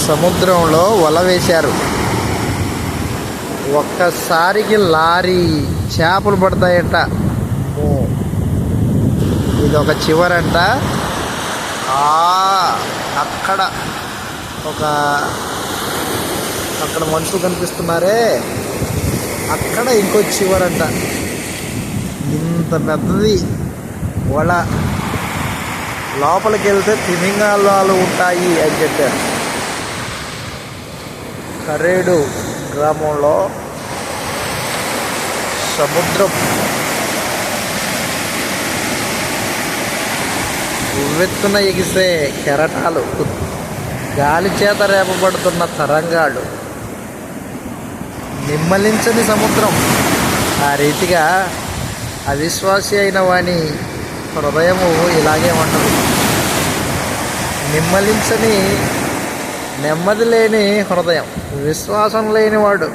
సముద్రంలో వల వేశారు. ఒక్కసారికి లారీ చేపలు పడతాయంట. ఇదొక చివరంట. అక్కడ మనుషులు కనిపిస్తున్నారే, అక్కడ ఇంకో చివరంట. ఇంత పెద్దది వల. లోపలికి వెళ్తే తిమింగలాలు ఉంటాయి అని చెప్పారు. కరేడు గ్రామంలో సముద్రం ఉవ్వెత్తున ఎగిసే కెరటాలు, గాలి చేత రేపబడుతున్న తరంగాలు, నిమ్మలించని సముద్రం. ఆ రీతిగా అవిశ్వాసి అయిన వాని హృదయము ఇలాగే ఉండదు. నిమ్మలించని, నెమ్మది లేని హృదయం, విశ్వాసం లేనివాడు